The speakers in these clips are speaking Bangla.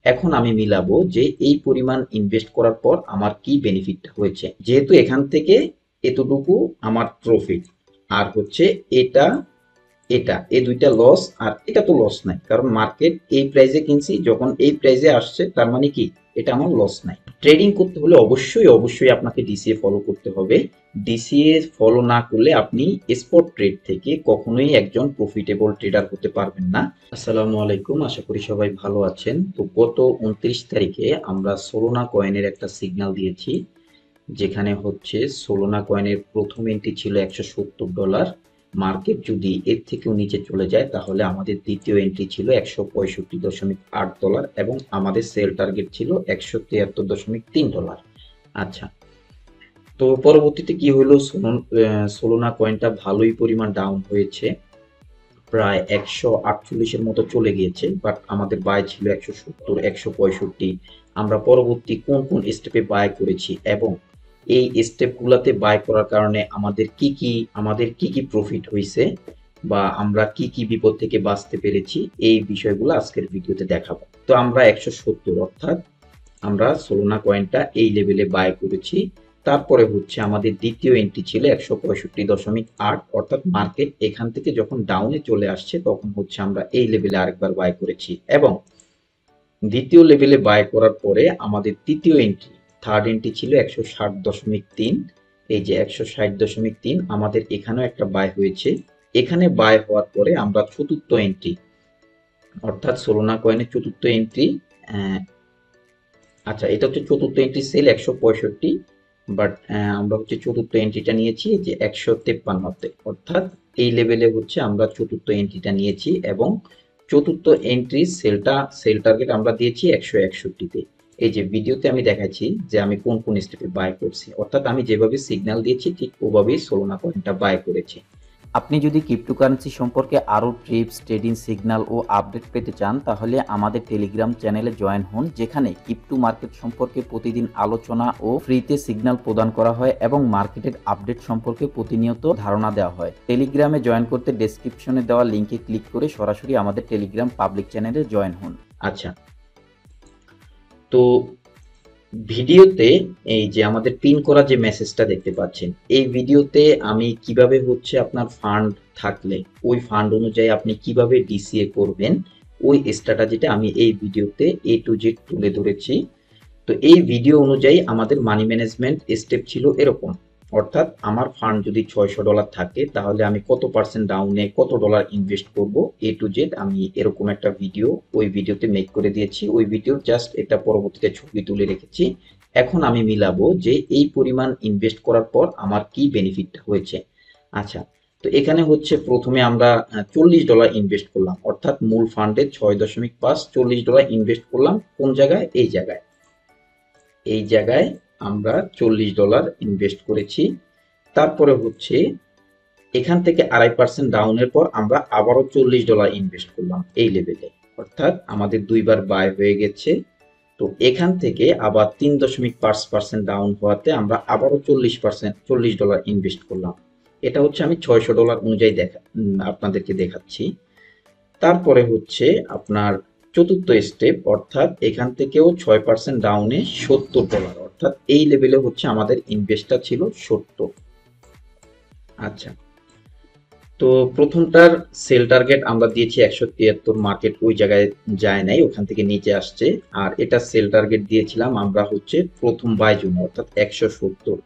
এখন আমি মিলাবো যে এই পরিমাণ ইনভেস্ট করার পর আমার কি বেনিফিটটা হয়েছে। যেহেতু এখান থেকে এতটুকু আমার প্রফিট, আর হচ্ছে এটা এটা এই দুইটা লস, আর এটা তো লস নাই, কারণ মার্কেট এই প্রাইসে কিনছি, যখন এই প্রাইসে আসছে তার মানে কি এটা আমার লস নাই। ট্রেডিং করতে হলে অবশ্যই অবশ্যই আপনাকে ডিসিএ ফলো করতে হবে। ডিসিএ ফলো না করলে আপনি স্পট ট্রেড থেকে কখনোই একজন প্রফিটেবল ট্রেডার হতে পারবেন না। আসসালামু আলাইকুম, আশা করি সবাই ভালো আছেন। তো গত 29 তারিখে আমরা সোলোনা কয়েনের একটা সিগন্যাল দিয়েছি, যেখানে হচ্ছে সোলোনা কয়েনের প্রথম এন্ট্রি ছিল $170। মার্কেট যদি এর থেকেও নিচে চলে যায় তাহলে আমাদের দ্বিতীয় এন্ট্রি ছিল $165.8 এবং আমাদের সেল টার্গেট ছিল $173.3। আচ্ছা, তো পরবর্তীতে কি হলো, সোলোনা কয়েনটা ভালোই পরিমাণ ডাউন হয়েছে, প্রায় 148-এর মতো চলে গিয়েছে, বাট আমাদের বাই ছিল 170, 165। আমরা পরবর্তী কোন কোন স্টেপে বাই করেছি এবং এই স্টেপগুলোতে বাই করার কারণে আমাদের কি কি প্রফিট হয়েছে, বা আমরা কি কি বিপদ থেকে বাঁচতে পেরেছি, এই বিষয়গুলো আজকের ভিডিওতে দেখাবো। তো আমরা 170 অর্থাৎ আমরা সোলোনা কয়েনটা এই লেভেলে বাই করেছি। তারপরে হচ্ছে আমাদের দ্বিতীয় এন্ট্রি ছিল 165.8, অর্থাৎ মার্কেট এখান থেকে যখন ডাউনে চলে আসছে তখন হচ্ছে আমরা এই লেভেলে আরেকবার বাই করেছি, এবং দ্বিতীয় লেভেলে বাই করার পরে আমাদের তৃতীয় এন্ট্রি, থার্ড এন্ট্রি ছিল 160.3। এই যে 160.3 আমাদের এখানেও একটা বাই হয়েছে। এখানে বাই হওয়ার পরে আমরা চতুর্থ এন্ট্রি, অর্থাৎ সোলোনা কয়েনের চতুর্থ এন্ট্রি, আচ্ছা এটা হচ্ছে চতুর্থ এন্ট্রি সেল 165, বাট আমরা হচ্ছে চতুর্থ এন্ট্রিটা নিয়েছি যে 153-তে, অর্থাৎ এই লেভেলে হচ্ছে আমরা চতুর্থ এন্ট্রিটা নিয়েছি, এবং চতুর্থ এন্ট্রি সেল টার্গেট আমরা দিয়েছি 161-তে। এই যে ভিডিওতে আমি দেখাচ্ছি যে আমি কোন কোন স্টেপে বাই করছি, অর্থাৎ আমি যেভাবে সিগন্যাল দিয়েছি ঠিক ওভাবেই সোলোনা কয়েনটা বাই করেছি। আপনি যদি ক্রিপ্টোকারেন্সি সম্পর্কে আরও টিপস, ট্রেডিং সিগন্যাল ও আপডেট পেতে চান তাহলে আমাদের টেলিগ্রাম চ্যানেলে জয়েন হন, যেখানে ক্রিপ্টো মার্কেট সম্পর্কে প্রতিদিন আলোচনা ও ফ্রিতে সিগন্যাল প্রদান করা হয় এবং মার্কেটের আপডেট সম্পর্কে প্রতিনিয়ত ধারণা দেওয়া হয়। টেলিগ্রামে জয়েন করতে ডেসক্রিপশনে দেওয়া লিঙ্কে ক্লিক করে সরাসরি আমাদের টেলিগ্রাম পাবলিক চ্যানেলে জয়েন হন। আচ্ছা, তো ভিডিওতে এই যে আমাদের পিন করা যে মেসেজটা দেখতে পাচ্ছেন, এই ভিডিওতে আমি কিভাবে হচ্ছে আপনার ফান্ড থাকলে ওই ফান্ড অনুযায়ী আপনি কিভাবে ডিসিএ করবেন, ওই স্ট্র্যাটেজিটা আমি এই ভিডিওতে A to Z তুলে ধরেছি। তো এই ভিডিও অনুযায়ী আমাদের মানি ম্যানেজমেন্ট স্টেপ ছিল এরকম, অর্থাৎ আমার ফান্ড যদি $600 থাকে তাহলে আমি কত পার্সেন্ট ডাউনে কত ডলার ইনভেস্ট করব, A to Z আমি এরকম একটা ভিডিও ওই ভিডিওতে মেক করে দিয়েছি। ওই ভিডিও জাস্ট এটা পরবর্তীতে ছবি তুলে রেখেছি। এখন আমি মিলাবো যে এই পরিমাণ ইনভেস্ট করার পর আমার কি বেনিফিটটা হয়েছে। আচ্ছা, তো এখানে হচ্ছে প্রথমে আমরা $40 ইনভেস্ট করলাম, অর্থাৎ মূল ফান্ডে 6.5 $40 ইনভেস্ট করলাম। কোন জায়গায়? এই জায়গায় আমরা $40 ইনভেস্ট করেছি। তারপরে হচ্ছে এখান থেকে 2.5% ডাউনের পর আমরা আবারও $40 ইনভেস্ট করলাম এই লেভেলে, অর্থাৎ আমাদের দুইবার বাই হয়ে গেছে। তো এখান থেকে আবার 3.5% ডাউন হওয়াতে আমরা আবারও $40 ইনভেস্ট করলাম। এটা হচ্ছে আমি $600 অনুযায়ী আপনাদেরকে দেখাচ্ছি। তারপরে হচ্ছে আপনার চতুর্থ স্টেপ, অর্থাৎ এখান থেকেও 6% ডাউনে $70, অর্থাৎ এই লেভেলে হচ্ছে আমাদের ইনভেস্টটা ছিল 70। আচ্ছা, তো প্রথমটার সেল টার্গেট আমরা দিয়েছি 173, মার্কেট ওই জায়গায় যায় নাই, ওখান থেকে নিচে আসছে। আর এটা সেল টার্গেট দিয়েছিলাম আমরা হচ্ছে প্রথম বাই জন্য, অর্থাৎ 170।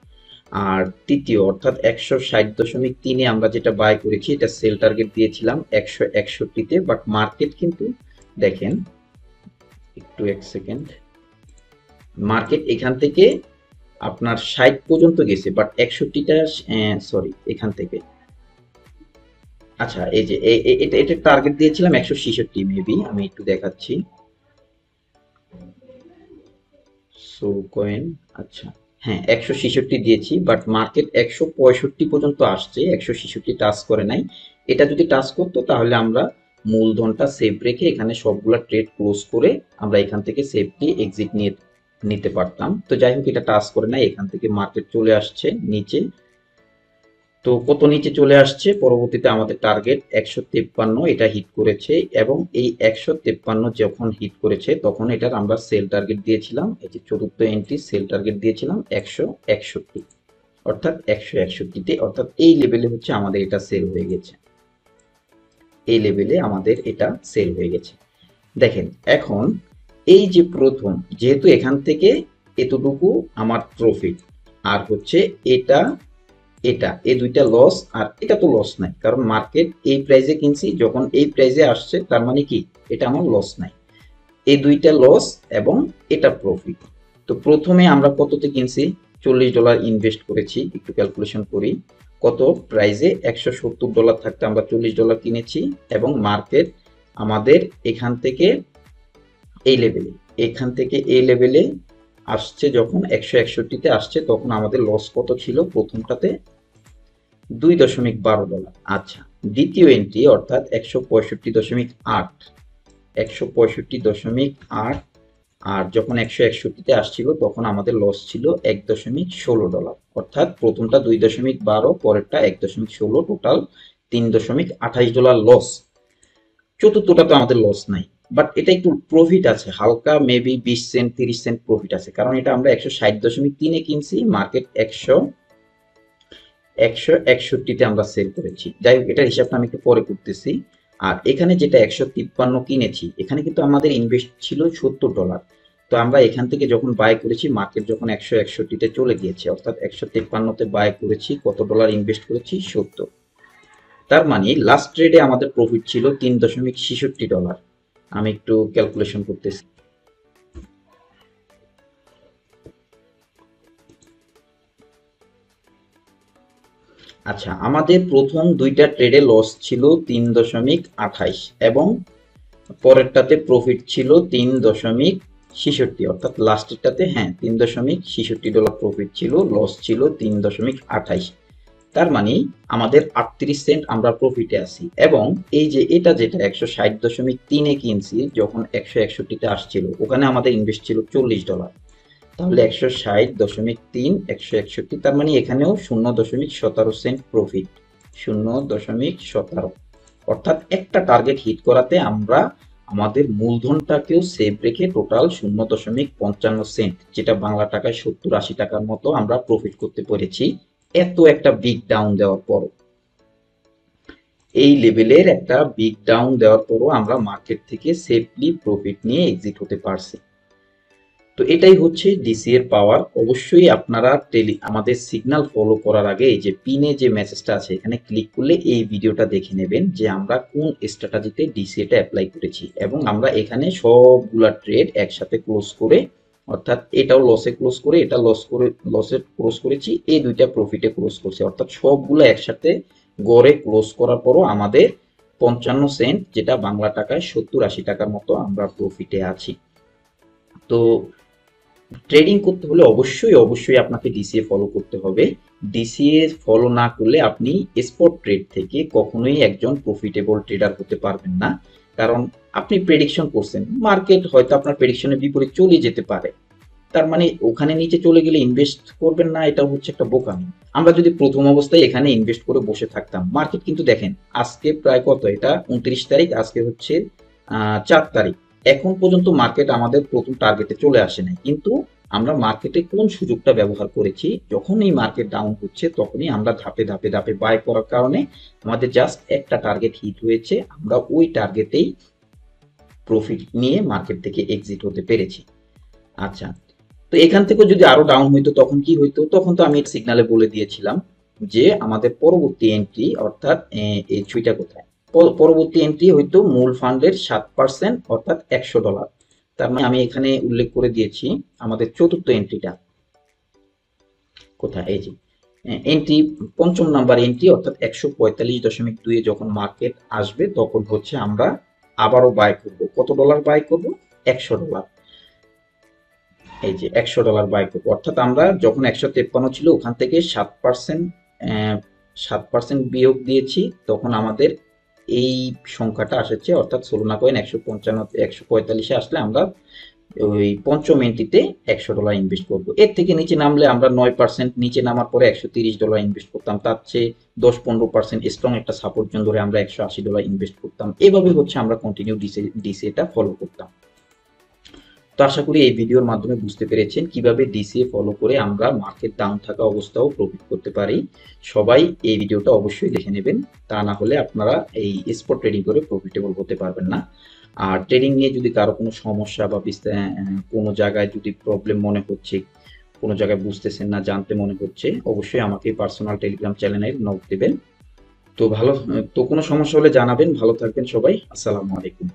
আর তৃতীয় অর্থাৎ 160.3-এ আমরা যেটা বাই করেছি এটা সেল টার্গেট দিয়েছিলাম 161-তে, বাট মার্কেট কিন্তু দেখেন একটু এক সেকেন্ড, মার্কেট এখান থেকে আপনার 60 পর্যন্ত গেছে, বাট 61টা, সরি এখান থেকে, আচ্ছা এই যে এটা টার্গেট দিয়েছিলাম 166, মেবি আমি একটু দেখাচ্ছি। সো কয়েন, আচ্ছা হ্যাঁ 166 দিয়েছি, বাট মার্কেট 165 পর্যন্ত আসছে, 166 টাচ করে নাই। এটা যদি টাচ করতো তাহলে আমরা মূলধনটা সেভ রেখে এখানে সবগুলা ট্রেড ক্লোজ করে আমরা এখান থেকে সেফলি এক্সিট নিতে পারতাম। তো যাই হোক, এটা টাচ করে নাই, এখান থেকে মার্কেট চলে আসছে নিচে। তো কত নিচে চলে আসছে, পরবর্তীতে আমাদের টার্গেট 153 এটা হিট করেছে, এবং এই 153 যখন হিট করেছে তখন এটার আমরা সেল টার্গেট দিয়েছিলাম, এই যে চতুর্থ এন্ট্রি সেল টার্গেট দিয়েছিলাম 161, অর্থাৎ 161তে, অর্থাৎ এই লেভেলে হচ্ছে আমাদের এটা সেল হয়ে গেছে, এই লেভেলে আমাদের এটা সেল হয়ে গেছে। দেখেন এখন এই যে প্রথম, যেহেতু এখান থেকে এতটুকু আমার প্রফিট, আর হচ্ছে এটা এটা এই দুইটা লস, আর এটা তো লস নাই, কারণ মার্কেট এই প্রাইসে কিনছি, যখন এই প্রাইসে আসছে তার মানে কি এটা আমার লস নাই, এই দুইটা লস এবং এটা প্রফিট। তো প্রথমে আমরা কততে কিনছি, $40 ইনভেস্ট করেছি, একটু ক্যালকুলেশন করি, কত প্রাইসে $170 থাকতে আমরা $40 কিনেছি, এবং মার্কেট আমাদের এখান থেকে এই লেভেলে, এখান থেকে এই লেভেলে আসছে, যখন 161তে আসছে তখন আমাদের লস কত ছিল, প্রথমটাতে $2.12। আচ্ছা, দ্বিতীয় এন্ট্রি অর্থাৎ 165.8, 165.8, আর যখন 161তে আসছিল তখন আমাদের লস ছিল $1.16, অর্থাৎ প্রথমটা 2.12, পরেরটা 1.16, টোটাল $3.28 লস। চতুর্থটা তো আমাদের লস নাই, বাট এটা একটু প্রফিট আছে হালকা, মেবি 20 সেন্ট 30 সেন্ট প্রফিট আছে, কারণ এটা আমরা 160.3-এ কিনছি, মার্কেট 161তে আমরা সেল করেছি। যাই হোক, এটার হিসাবটা আমি একটু পরে করতেছি। আর এখানে যেটা 153 কিনেছি, এখানে কিন্তু আমাদের ইনভেস্ট ছিল $70। তো আমরা এখান থেকে যখন বাই করেছি, মার্কেট যখন 161তে চলে গিয়েছে, অর্থাৎ 153তে বাই করেছি, কত ডলার ইনভেস্ট করেছি, 70। তার মানে লাস্ট ট্রেডে আমাদের প্রফিট ছিল $3.66। আমি একটু ক্যালকুলেশন করতেছি। আচ্ছা, আমাদের প্রথম দুইটা ট্রেডে লস ছিল 3.28, এবং পরেরটাতে প্রফিট ছিল 3.66, অর্থাৎ লাস্টেরটাতে হ্যাঁ $3.66 প্রফিট ছিল, লস ছিল 3.28। তার মানে আমাদের 38 সেন্ট আমরা প্রফিটে আছি, এবং এই যে এটা যেটা 160.3-এ কিনছি, যখন 161তে আসছিল ওখানে আমাদের ইনভেস্ট ছিল $40, তাহলে 160.3, 161, তার মানে এখানেও 0.17 সেন্ট প্রফিট, 0.17, অর্থাৎ একটা টার্গেট হিট করাতে আমরা আমাদের মূলধনটাকেও সেভ রেখে টোটাল 0.55 সেন্ট, যেটা বাংলা টাকায় 70-80 টাকার মতো আমরা প্রফিট করতে পেরেছি, এত একটা বিগ ডাউন দেওয়ার পর। এই লেভেলের একটা বিগ ডাউন দেওয়ার পরও আমরা মার্কেট থেকে সেফলি প্রফিট নিয়ে এক্সিট হতে পারছি। তো এটাই হচ্ছে ডিসি এর পাওয়ার। অবশ্যই আপনারা আমাদের সিগন্যাল ফলো করার আগে এই যে পিনে যে মেসেজটা আছে এখানে ক্লিক করলে এই ভিডিওটা দেখে নেবেন যে আমরা কোন স্ট্র্যাটেজিতে ডিসি এটা অ্যাপ্লাই করেছি, এবং আমরা এখানে সবগুলা ট্রেড একসাথে ক্লোজ করে, অর্থাৎ এটাও লসে ক্লোজ করে, এটা লসে ক্লোজ করেছি, এই দুইটা প্রফিটে ক্লোজ করছি, অর্থাৎ সবগুলো একসাথে গড়ে ক্লোজ করার পরও আমাদের 55 সেন্ট, যেটা বাংলা টাকায় 70-80 টাকার মতো আমরা প্রফিটে আছি। তো ট্রেডিং করতে হলে অবশ্যই আপনাকে ডিসিএ ফলো করতে হবে। ডিসিএ ফলো না করলে আপনি স্পট ট্রেড থেকে কখনোই একজন প্রফিটেবল ট্রেডার হতে পারবেন না, কারণ আপনি প্রেডিকশন করছেন, মার্কেট হয়তো আপনার প্রেডিকশনের বিপরীত চলে যেতে পারে, তার মানে ওখানে নিচে চলে গেলে ইনভেস্ট করবেন না, এটা হচ্ছে একটা বোকামি। আমরা যদি প্রথম অবস্থায় এখানে ইনভেস্ট করে বসে থাকতাম, মার্কেট কিন্তু দেখেন আজকে প্রায় কত, এটা 29 তারিখ, আজকে হচ্ছে 4 তারিখ, এখন পর্যন্ত মার্কেট আমাদের প্রথম টার্গেটে চলে আসে নাই, কিন্তু আমরা মার্কেটে কোন সুযোগটা ব্যবহার করেছি, যখন এই মার্কেট ডাউন হচ্ছে তখনই আমরা ধাপে ধাপে ধাপে বাই করার কারণে আমাদের জাস্ট একটা টার্গেট হিট হয়েছে, আমরা ওই টার্গেটেই প্রফিট নিয়ে মার্কেট থেকে এক্সিট হতে পেরেছি। আচ্ছা, তো এখান থেকে যদি আরো ডাউন হইতো তখন কি হইতো, তখন তো আমি সিগনালে বলে দিয়েছিলাম যে আমাদের পরবর্তী এন্ট্রি, অর্থাৎ এই ছুইটা কোথায়, পরবর্তী এন্ট্রি হইতো মূল ফান্ডের 7%, অর্থাৎ $100। তার মানে আমি এখানে উল্লেখ করে দিয়েছি আমাদের চতুর্থ এন্ট্রিটা কোথায়, এই যে এন্ট্রি, পঞ্চম নাম্বার এন্ট্রি, অর্থাৎ 145.2-এ যখন মার্কেট আসবে তখন হচ্ছে আমরা আবারও বাই করব, কত ডলার বাই করব, $100, এই যে $100 বাই করবো, অর্থাৎ আমরা যখন 153 ছিল ওখান থেকে 7% বিয়োগ দিয়েছি, তখন আমাদের এই সংখ্যাটা আসছে, অর্থাৎ সোলনা কয়েন 145-এ আসলে আমরা ওই পঞ্চম এন্ট্রিতে $100 ইনভেস্ট করব। এর থেকে নিচে নামলে আমরা 9% নিচে নামার পরে $130 ইনভেস্ট করতাম, তার চেয়ে 10-15% স্ট্রং একটা সাপোর্ট জোন ধরে আমরা $180 ইনভেস্ট করতাম। এভাবে হচ্ছে আমরা কন্টিনিউ ডিসিএটা ফলো করতাম। তো আশা করি এই ভিডিওর মাধ্যমে বুঝতে পেরেছেন কিভাবে ডিসিএ ফলো করে আমরা মার্কেট ডাউন থাকা অবস্থাও প্রফিট করতে পারি। সবাই এই ভিডিওটা অবশ্যই দেখে নেবেন, তা না হলে আপনারা এই স্পট ট্রেডিং করে প্রফিটেবল হতে পারবেন না। আর ট্রেডিং নিয়ে যদি কারো কোনো সমস্যা বা কোনো জায়গায় যদি প্রবলেম মনে হচ্ছে, কোনো জায়গায় বুঝতেছেন না, জানতে মনে হচ্ছে, অবশ্যই আমাকে পার্সোনাল টেলিগ্রাম চ্যানেলে নক দেবেন। তো কোনো সমস্যা হলে জানাবেন। ভালো থাকবেন সবাই। আসসালামু আলাইকুম।